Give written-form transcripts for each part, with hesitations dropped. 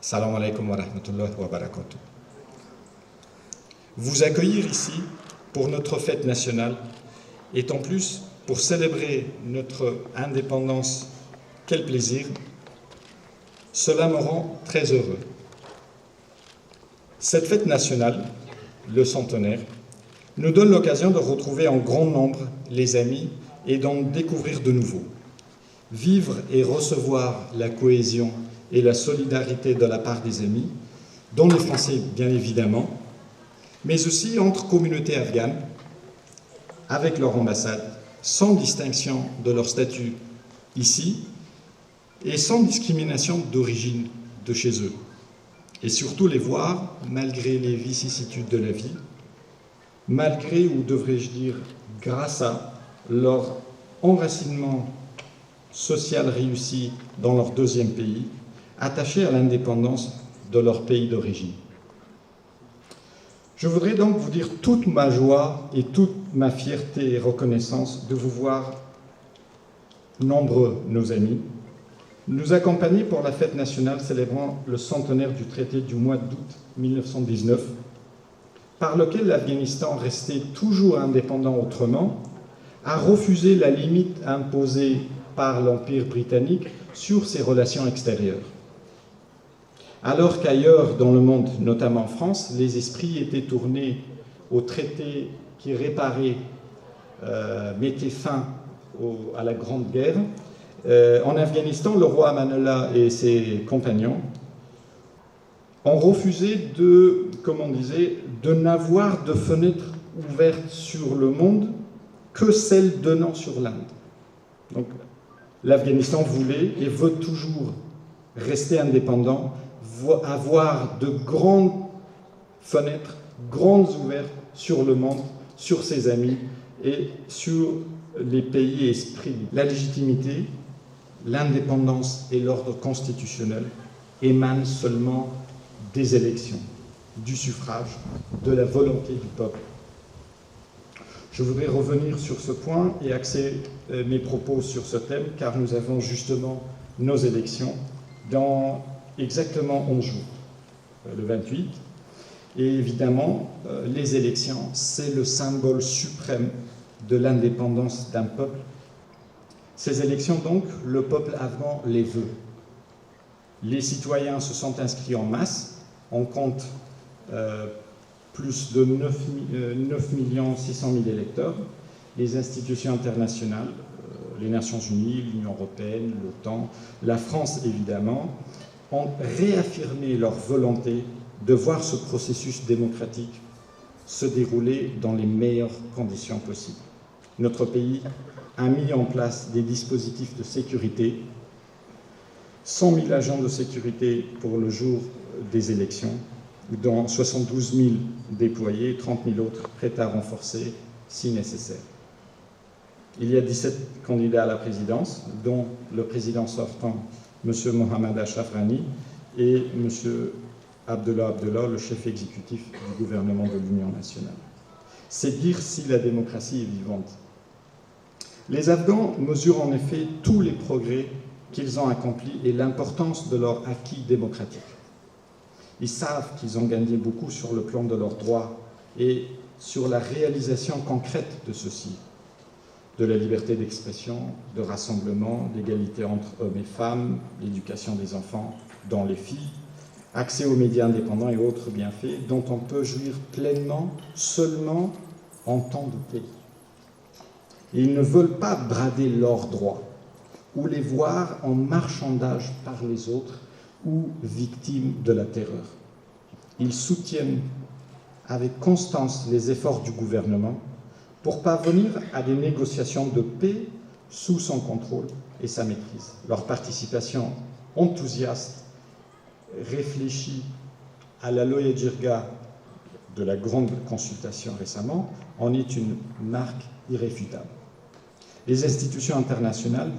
Salam alaikum wa rahmatullahi wa barakatuh. Vous accueillir ici pour notre fête nationale et en plus pour célébrer notre indépendance, quel plaisir, cela me rend très heureux. Cette fête nationale, le centenaire, nous donne l'occasion de retrouver en grand nombre les amis et d'en découvrir de nouveaux. Vivre et recevoir la cohésion et la solidarité de la part des amis, dont les Français bien évidemment, mais aussi entre communautés afghanes, avec leur ambassade, sans distinction de leur statut ici et sans discrimination d'origine de chez eux. Et surtout les voir, malgré les vicissitudes de la vie, malgré, ou devrais-je dire, grâce à leur enracinement social réussi dans leur deuxième pays, attachés à l'indépendance de leur pays d'origine. Je voudrais donc vous dire toute ma joie et toute ma fierté et reconnaissance de vous voir nombreux, nos amis, nous accompagner pour la fête nationale célébrant le centenaire du traité du mois d'août 1919, par lequel l'Afghanistan, resté toujours indépendant autrement, a refusé la limite imposée par l'Empire britannique sur ses relations extérieures. Alors qu'ailleurs dans le monde, notamment en France, les esprits étaient tournés au traité qui réparait, mettait fin à la Grande Guerre, en Afghanistan, le roi Amanullah et ses compagnons ont refusé de, comme on disait, de n'avoir de fenêtre ouverte sur le monde que celle donnant sur l'Inde. Donc l'Afghanistan voulait et veut toujours rester indépendant, avoir de grandes fenêtres, grandes ouvertes sur le monde, sur ses amis et sur les pays et esprits. La légitimité, l'indépendance et l'ordre constitutionnel émanent seulement des élections, du suffrage, de la volonté du peuple. Je voudrais revenir sur ce point et axer mes propos sur ce thème, car nous avons justement nos élections dans exactement 11 jours, le 28. Et évidemment, les élections, c'est le symbole suprême de l'indépendance d'un peuple. Ces élections, donc, le peuple afghan les veut. Les citoyens se sont inscrits en masse. On compte plus de 9 600 000 électeurs. Les institutions internationales, les Nations Unies, l'Union européenne, l'OTAN, la France évidemment, ont réaffirmé leur volonté de voir ce processus démocratique se dérouler dans les meilleures conditions possibles. Notre pays a mis en place des dispositifs de sécurité, 100 000 agents de sécurité pour le jour des élections, dont 72 000 déployés, 30 000 autres prêts à renforcer si nécessaire. Il y a 17 candidats à la présidence, dont le président sortant, M. Mohamed Ashraf Ghani, et M. Abdullah Abdullah, le chef exécutif du gouvernement de l'Union nationale. C'est dire si la démocratie est vivante. Les Afghans mesurent en effet tous les progrès qu'ils ont accomplis et l'importance de leur acquis démocratique. Ils savent qu'ils ont gagné beaucoup sur le plan de leurs droits et sur la réalisation concrète de ceux-ci, de la liberté d'expression, de rassemblement, d'égalité entre hommes et femmes, l'éducation des enfants, dont les filles, accès aux médias indépendants et autres bienfaits dont on peut jouir pleinement seulement en temps de paix. Et ils ne veulent pas brader leurs droits ou les voir en marchandage par les autres ou victimes de la terreur. Ils soutiennent avec constance les efforts du gouvernement pour parvenir à des négociations de paix sous son contrôle et sa maîtrise. Leur participation enthousiaste, réfléchie à la Loya Jirga de la grande consultation récemment, en est une marque irréfutable. Les institutions internationales,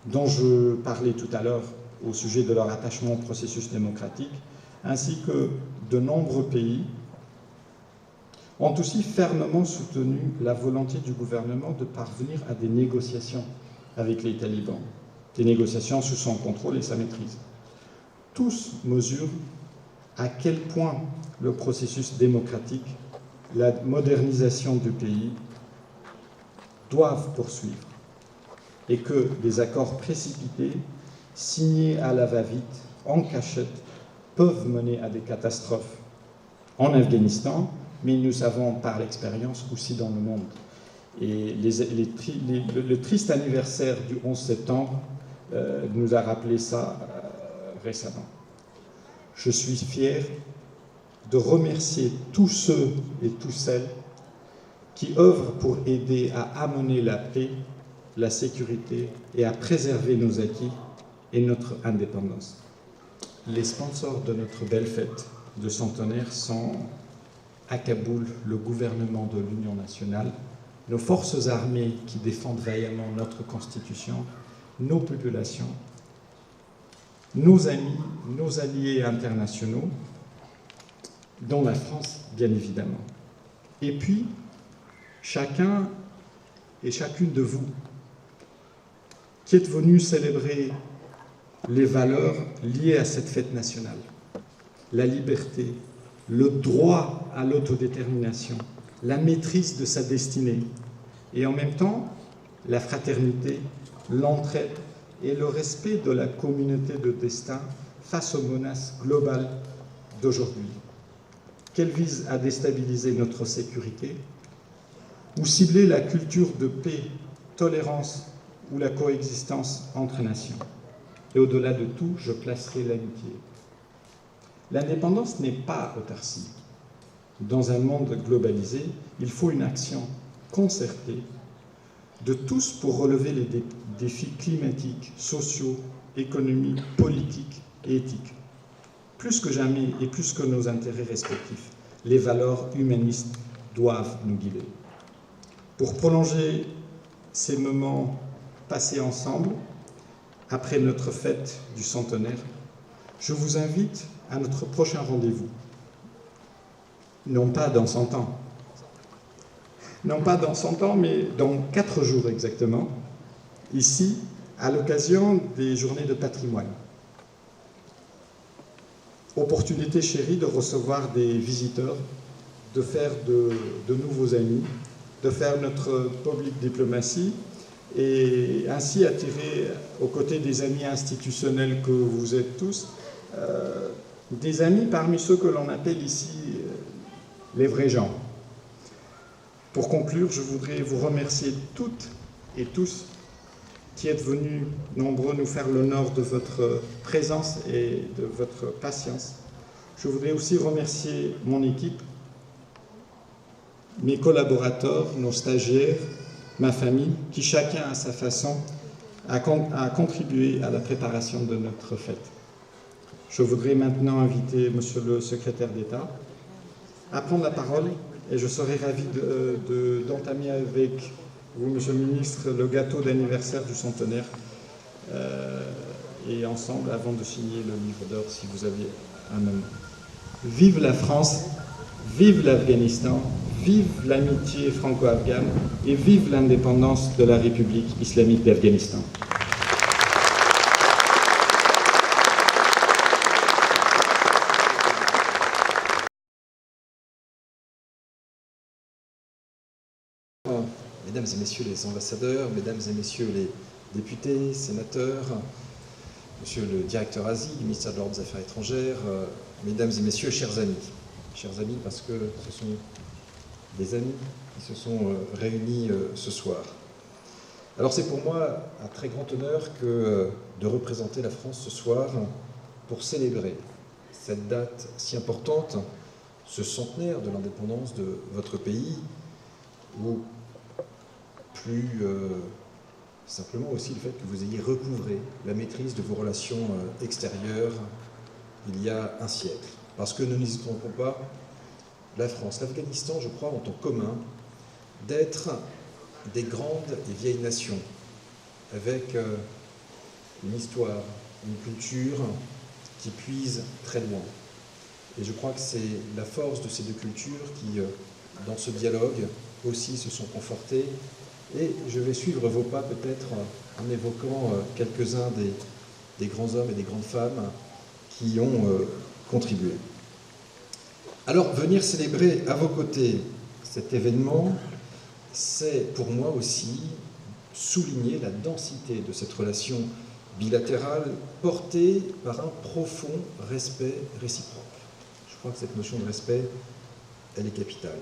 dont je parlais tout à l'heure au sujet de leur attachement au processus démocratique, ainsi que de nombreux pays, ont aussi fermement soutenu la volonté du gouvernement de parvenir à des négociations avec les talibans, des négociations sous son contrôle et sa maîtrise. tous mesurent à quel point le processus démocratique, la modernisation du pays doivent poursuivre et que des accords précipités, signés à la va-vite, en cachette, peuvent mener à des catastrophes en Afghanistan, mais nous savons par l'expérience aussi dans le monde. Et le triste anniversaire du 11 septembre nous a rappelé ça récemment. Je suis fier de remercier tous ceux et toutes celles qui œuvrent pour aider à amener la paix, la sécurité et à préserver nos acquis et notre indépendance. Les sponsors de notre belle fête de centenaire sont à Kaboul, le gouvernement de l'Union nationale, nos forces armées qui défendent vaillamment notre constitution, nos populations, nos amis, nos alliés internationaux, dont la France, bien évidemment. Et puis, chacun et chacune de vous qui êtes venus célébrer les valeurs liées à cette fête nationale, la liberté, le droit à l'autodétermination, la maîtrise de sa destinée, et en même temps, la fraternité, l'entraide et le respect de la communauté de destin face aux menaces globales d'aujourd'hui, qu'elles visent à déstabiliser notre sécurité ou cibler la culture de paix, tolérance ou la coexistence entre nations. Et au-delà de tout, je placerai l'amitié. L'indépendance n'est pas autarcie. Dans un monde globalisé, il faut une action concertée de tous pour relever les défis climatiques, sociaux, économiques, politiques et éthiques. Plus que jamais et plus que nos intérêts respectifs, les valeurs humanistes doivent nous guider. Pour prolonger ces moments passés ensemble, après notre fête du centenaire, je vous invite à notre prochain rendez-vous. Non pas dans 100 ans. Non pas dans 100 ans, mais dans 4 jours exactement, ici, à l'occasion des Journées de patrimoine. Opportunité chérie de recevoir des visiteurs, de faire de nouveaux amis, de faire notre public diplomatie et ainsi attirer aux côtés des amis institutionnels que vous êtes tous, des amis parmi ceux que l'on appelle ici les vrais gens. Pour conclure, je voudrais vous remercier toutes et tous qui êtes venus nombreux nous faire l'honneur de votre présence et de votre patience. Je voudrais aussi remercier mon équipe, mes collaborateurs, nos stagiaires, ma famille, qui chacun à sa façon a contribué à la préparation de notre fête. Je voudrais maintenant inviter Monsieur le secrétaire d'État à prendre la parole et je serai ravi d'entamer avec vous, Monsieur le ministre, le gâteau d'anniversaire du centenaire et ensemble, avant de signer le livre d'or, si vous aviez un moment. Vive la France, vive l'Afghanistan, vive l'amitié franco-afghane et vive l'indépendance de la République islamique d'Afghanistan. Mesdames et messieurs les ambassadeurs, mesdames et messieurs les députés, sénateurs, monsieur le directeur Asie du ministère de l'Europe des Affaires étrangères, mesdames et messieurs, chers amis parce que ce sont des amis qui se sont réunis ce soir. Alors c'est pour moi un très grand honneur de représenter la France ce soir pour célébrer cette date si importante, ce centenaire de l'indépendance de votre pays, où plus simplement aussi le fait que vous ayez recouvré la maîtrise de vos relations extérieures il y a un siècle. Parce que ne nous y trompons pas, la France, l'Afghanistan, je crois, ont en commun d'être des grandes et vieilles nations, avec une histoire, une culture qui puise très loin. Et je crois que c'est la force de ces deux cultures qui, dans ce dialogue, aussi se sont confortées. Et je vais suivre vos pas peut-être en évoquant quelques-uns des grands hommes et des grandes femmes qui y ont contribué. Alors, venir célébrer à vos côtés cet événement, c'est pour moi aussi souligner la densité de cette relation bilatérale portée par un profond respect réciproque. Je crois que cette notion de respect, elle est capitale.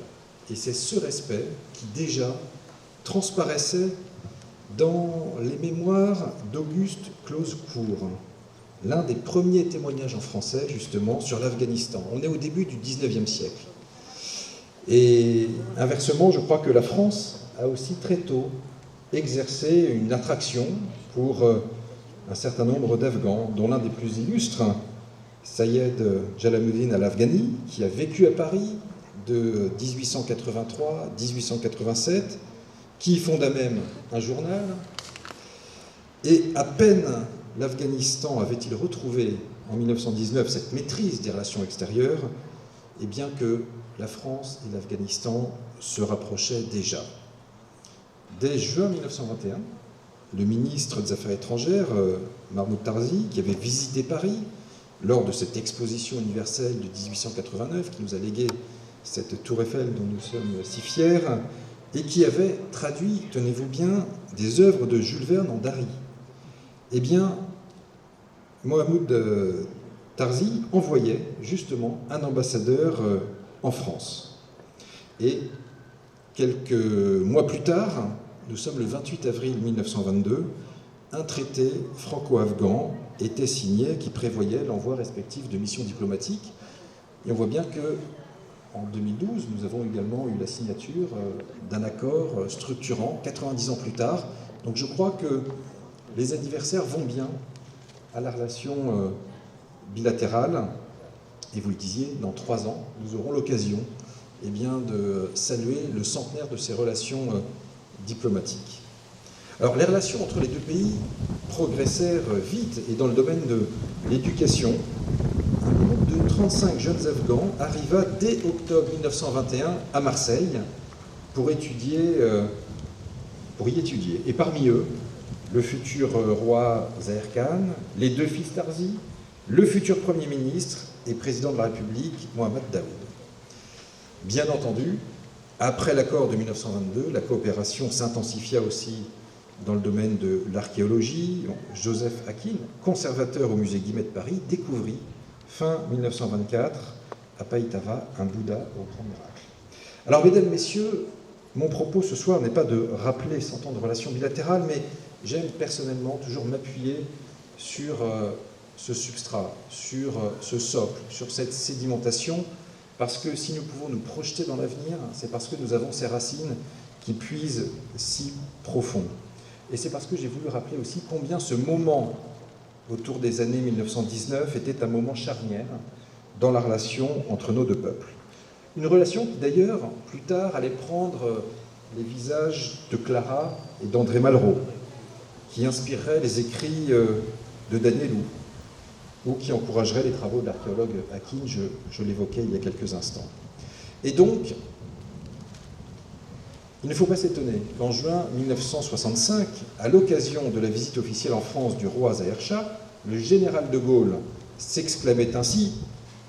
Et c'est ce respect qui déjà transparaissait dans les mémoires d'Auguste Clausecourt, l'un des premiers témoignages en français, justement, sur l'Afghanistan. On est au début du XIXe siècle. Et inversement, je crois que la France a aussi très tôt exercé une attraction pour un certain nombre d'Afghans, dont l'un des plus illustres, Sayed Jalaluddin al-Afghani, qui a vécu à Paris de 1883 à 1887, qui fonda même un journal. Et à peine l'Afghanistan avait-il retrouvé en 1919 cette maîtrise des relations extérieures, et bien que la France et l'Afghanistan se rapprochaient déjà. Dès juin 1921, le ministre des Affaires étrangères, Mahmoud Tarzi, qui avait visité Paris lors de cette exposition universelle de 1889, qui nous a légué cette tour Eiffel dont nous sommes si fiers, et qui avait traduit, tenez-vous bien, des œuvres de Jules Verne en dari. Eh bien, Mahmoud Tarzi envoyait justement un ambassadeur en France. Et quelques mois plus tard, nous sommes le 28 avril 1922, un traité franco-afghan était signé qui prévoyait l'envoi respectif de missions diplomatiques. Et on voit bien que en 2012, nous avons également eu la signature d'un accord structurant 90 ans plus tard. Donc je crois que les anniversaires vont bien à la relation bilatérale. Et vous le disiez, dans 3 ans, nous aurons l'occasion de saluer le centenaire de ces relations diplomatiques. Alors les relations entre les deux pays progressèrent vite et dans le domaine de l'éducation, un groupe de 35 jeunes Afghans arriva dès octobre 1921 à Marseille pour y étudier. Et parmi eux, le futur roi Zahir Khan, les 2 fils Tarzi, le futur Premier ministre et président de la République, Mohammad Daoud. Bien entendu, après l'accord de 1922, la coopération s'intensifia aussi dans le domaine de l'archéologie. Joseph Hakin, conservateur au musée Guimet de Paris, découvrit fin 1924 à Païtava un Bouddha au grand miracle. Alors, mesdames, messieurs, mon propos ce soir n'est pas de rappeler 100 ans de relations bilatérales, mais j'aime personnellement toujours m'appuyer sur ce substrat, sur ce socle, sur cette sédimentation, parce que si nous pouvons nous projeter dans l'avenir, c'est parce que nous avons ces racines qui puisent si profond. Et c'est parce que j'ai voulu rappeler aussi combien ce moment autour des années 1919 était un moment charnière dans la relation entre nos deux peuples. Une relation qui d'ailleurs, plus tard, allait prendre les visages de Clara et d'André Malraux, qui inspirerait les écrits de Daniel Loup, ou qui encouragerait les travaux de l'archéologue Hakin, je l'évoquais il y a quelques instants. Et donc, il ne faut pas s'étonner qu'en juin 1965, à l'occasion de la visite officielle en France du roi Zahir Shah, le général de Gaulle s'exclamait ainsi,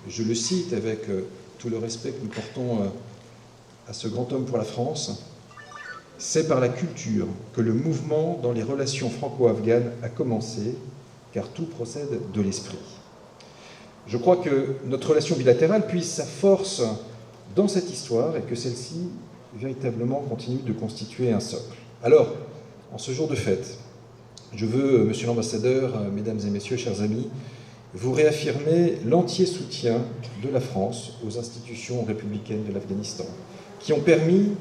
je le cite avec tout le respect que nous portons à ce grand homme pour la France, « C'est par la culture que le mouvement dans les relations franco-afghanes a commencé, car tout procède de l'esprit. » Je crois que notre relation bilatérale puise sa force dans cette histoire et que celle-ci véritablement continue de constituer un socle. Alors, en ce jour de fête, je veux, monsieur l'ambassadeur, mesdames et messieurs, chers amis, vous réaffirmer l'entier soutien de la France aux institutions républicaines de l'Afghanistan, qui ont permis,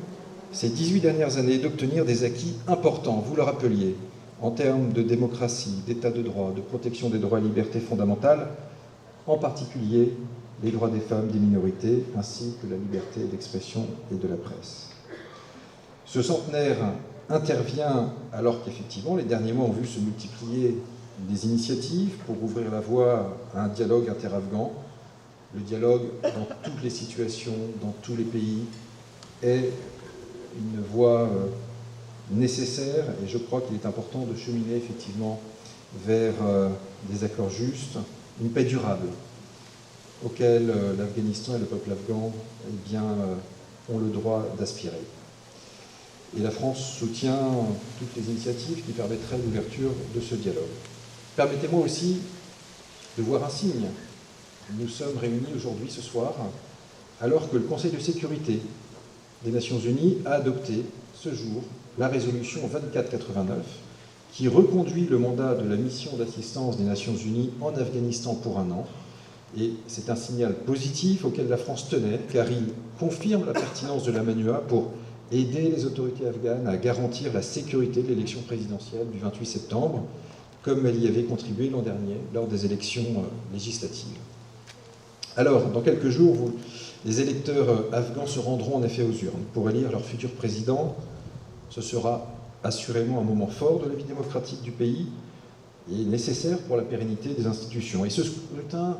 ces 18 dernières années, d'obtenir des acquis importants, vous le rappeliez, en termes de démocratie, d'état de droit, de protection des droits et libertés fondamentales, en particulier les droits des femmes, des minorités, ainsi que la liberté d'expression et de la presse. Ce centenaire intervient alors qu'effectivement, les derniers mois ont vu se multiplier des initiatives pour ouvrir la voie à un dialogue inter-afghan. Le dialogue, dans toutes les situations, dans tous les pays, est une voie nécessaire et je crois qu'il est important de cheminer effectivement vers des accords justes une paix durable, auquel l'Afghanistan et le peuple afghan ont le droit d'aspirer. Et la France soutient toutes les initiatives qui permettraient l'ouverture de ce dialogue. Permettez-moi aussi de voir un signe. Nous sommes réunis aujourd'hui, ce soir, alors que le Conseil de sécurité des Nations Unies a adopté ce jour la résolution 2489 qui reconduit le mandat de la mission d'assistance des Nations Unies en Afghanistan pour 1 an. Et c'est un signal positif auquel la France tenait, car il confirme la pertinence de la MANUA pour aider les autorités afghanes à garantir la sécurité de l'élection présidentielle du 28 septembre, comme elle y avait contribué l'an dernier lors des élections législatives. Alors, dans quelques jours, les électeurs afghans se rendront en effet aux urnes pour élire leur futur président. Ce sera assurément un moment fort de la vie démocratique du pays et nécessaire pour la pérennité des institutions. Et ce scrutin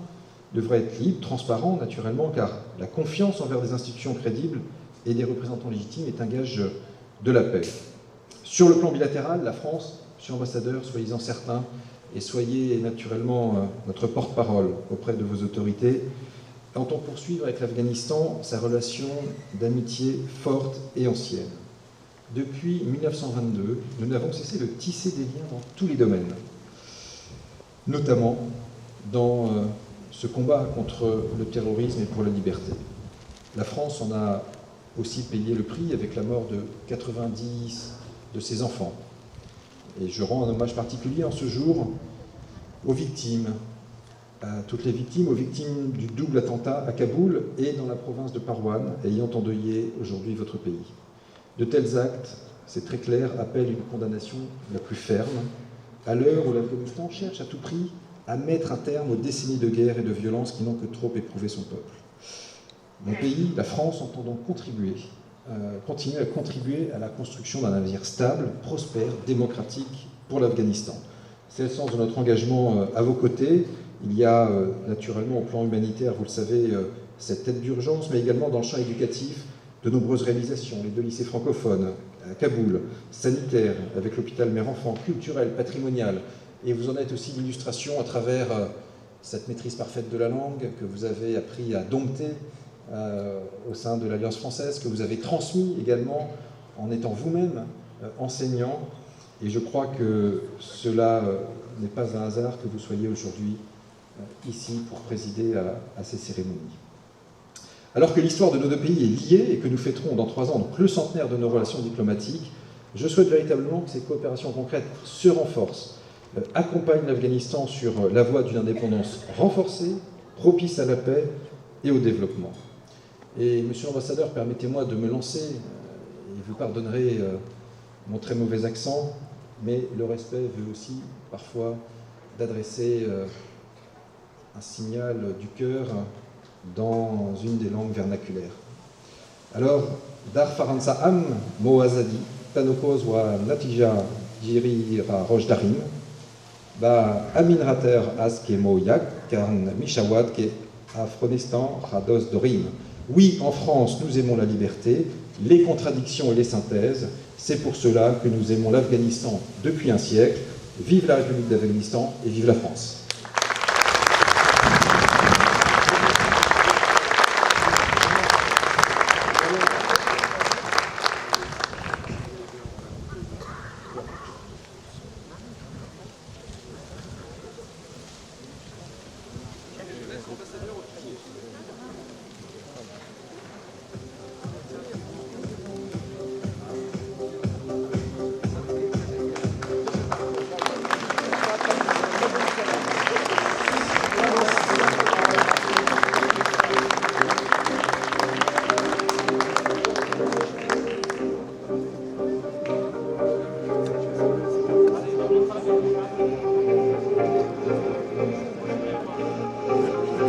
devrait être libre, transparent, naturellement, car la confiance envers des institutions crédibles et des représentants légitimes est un gage de la paix. Sur le plan bilatéral, la France, Monsieur l'ambassadeur, soyez-en certain, et soyez naturellement notre porte-parole auprès de vos autorités, entend poursuivre avec l'Afghanistan sa relation d'amitié forte et ancienne. Depuis 1922, nous n'avons cessé de tisser des liens dans tous les domaines, notamment dans ce combat contre le terrorisme et pour la liberté. La France en a aussi payé le prix avec la mort de 90 de ses enfants. Et je rends un hommage particulier en ce jour aux victimes, à toutes les victimes, aux victimes du double attentat à Kaboul et dans la province de Parwan, ayant endeuillé aujourd'hui votre pays. De tels actes, c'est très clair, appellent une condamnation la plus ferme, à l'heure où l'Afghanistan cherche à tout prix à mettre un terme aux décennies de guerre et de violence qui n'ont que trop éprouvé son peuple. Mon pays, la France, entend donc continuer à contribuer à la construction d'un avenir stable, prospère, démocratique pour l'Afghanistan. C'est le sens de notre engagement à vos côtés. Il y a naturellement au plan humanitaire, vous le savez, cette aide d'urgence, mais également dans le champ éducatif, de nombreuses réalisations, les 2 lycées francophones à Kaboul, sanitaires avec l'hôpital mère-enfant, culturel, patrimonial, et vous en êtes aussi l'illustration à travers cette maîtrise parfaite de la langue que vous avez appris à dompter au sein de l'Alliance française, que vous avez transmis également en étant vous-même enseignant, et je crois que cela n'est pas un hasard que vous soyez aujourd'hui ici pour présider à ces cérémonies. Alors que l'histoire de nos 2 pays est liée et que nous fêterons dans 3 ans donc le centenaire de nos relations diplomatiques, je souhaite véritablement que ces coopérations concrètes se renforcent, accompagnent l'Afghanistan sur la voie d'une indépendance renforcée, propice à la paix et au développement. Et Monsieur l'ambassadeur, permettez-moi de me lancer, et vous pardonnerez mon très mauvais accent, mais le respect veut aussi parfois d'adresser un signal du cœur dans une des langues vernaculaires. Alors, Dar Faransa Am Moazadi, Tanokoz wa Natija Jirira Rojdarim, Ba Amin Rater Aske Moyak, Karn Mishawad Ke Afronistan Rados Dorim. Oui, en France, nous aimons la liberté, les contradictions et les synthèses. C'est pour cela que nous aimons l'Afghanistan depuis un siècle. Vive la République d'Afghanistan et vive la France.